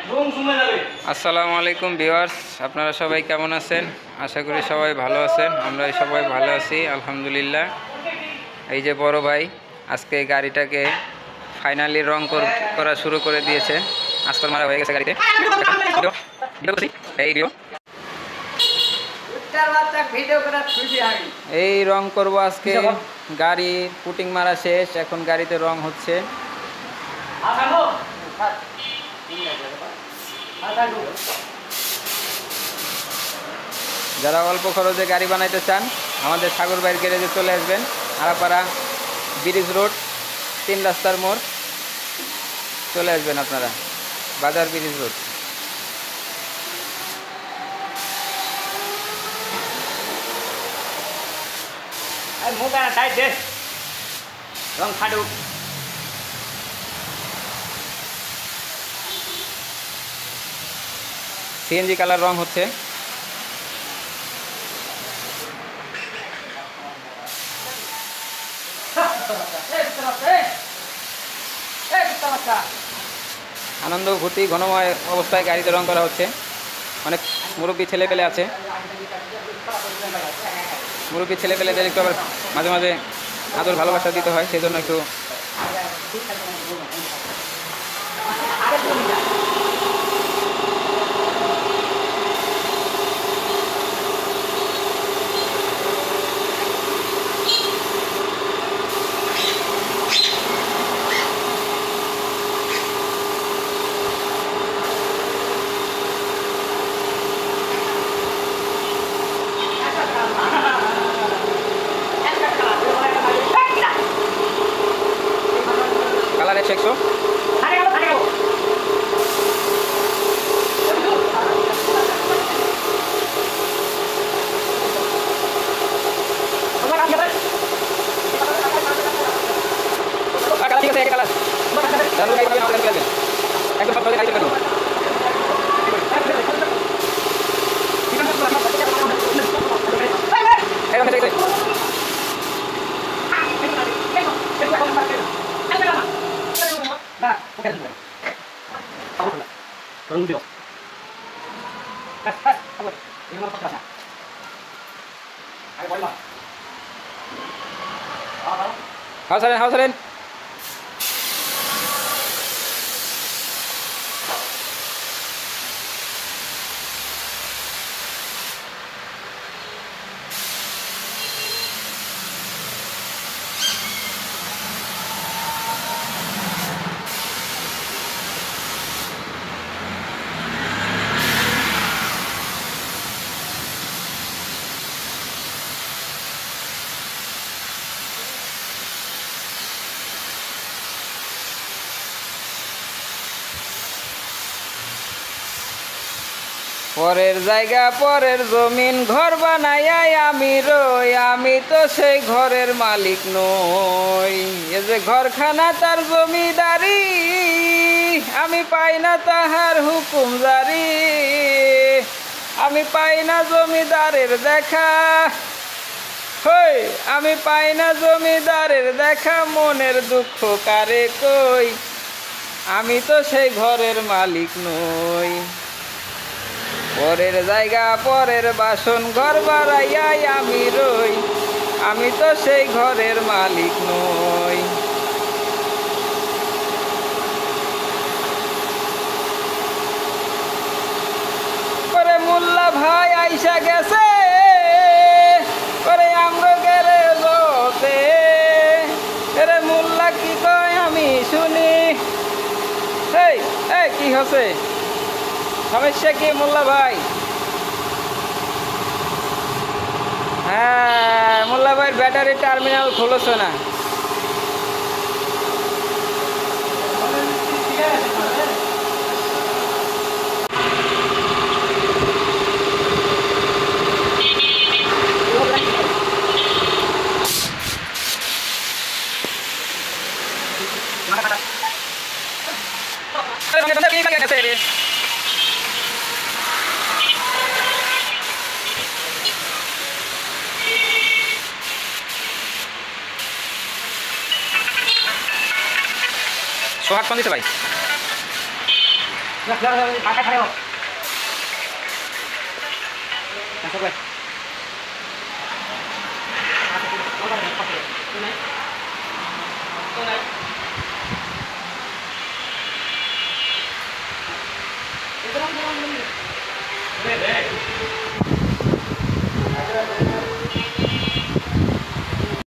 আসসালামু আলাইকুম ভিউয়ার্স, আপনারা সবাই কেমন আছেন? আশা করি সবাই ভালো আছেন। আমরা সবাই ভালো আছি আলহামদুলিল্লাহ। এই যে বড় ভাই আজকে গাড়িটাকে ফাইনালি রং করা শুরু করে দিয়েছে। আস্তর মারা হয়ে গেছে গাড়িতে। এই রং করব আজকে। গাড়ি পুটিং মারা শেষ, এখন গাড়িতে রং হচ্ছে। যারা অল্প খরচে গাড়ি বানাইতে চান আমাদের সাগর ভাইয়ের গ্যারেজে চলে আসবেন। আড়াপাড়া ব্রিজ রোড 3 রাস্তার মোড় চলে আসবেন আপনারা, বাজার ব্রিজ রোড। সিএনজি কালার রং হচ্ছে। আনন্দ ভর্তি ঘনময় অবস্থায় গাড়িতে রং করা হচ্ছে। অনেক মুরব্বী ছেলেপেলে আছে। মুরব্বী ছেলেপেলেদের একটু আবার মাঝে মাঝে আদর ভালোবাসা দিতে হয়, সেই জন্য একটু কালার 100। ঠিক আছে, কালার হাউসারেন পরের জায়গা পরের জমিন ঘর বানাইয়াই আমি রই, আমি তো সেই ঘরের মালিক নই। এ যে ঘরখানা তার জমিদারি, আমি পাই না তাহার হুকুম জারি। আমি পাই না জমিদারের দেখা, হই আমি পাই না জমিদারের দেখা। মনের দুঃখ কারে কই, আমি তো সেই ঘরের মালিক নই। পরের জায়গা পরের বাসন ঘর বাড়াইয়াই আমি রই, আমি তো সেই ঘরের মালিক নই। পরে মোল্লা ভাই আইসা গেছে, পরে আমরা গেলে লোতে। এরে মোল্লা কি কয় আমি শুনি। এই এই কি হচ্ছে, সমস্যা কি মোল্লা ভাই? হ্যাঁ, মোল্লা ভাইয়ের ব্যাটারি টার্মিনাল খুলছে না। সোহাগ ফোন দিছে ভাই। Masuk gue. Tunai.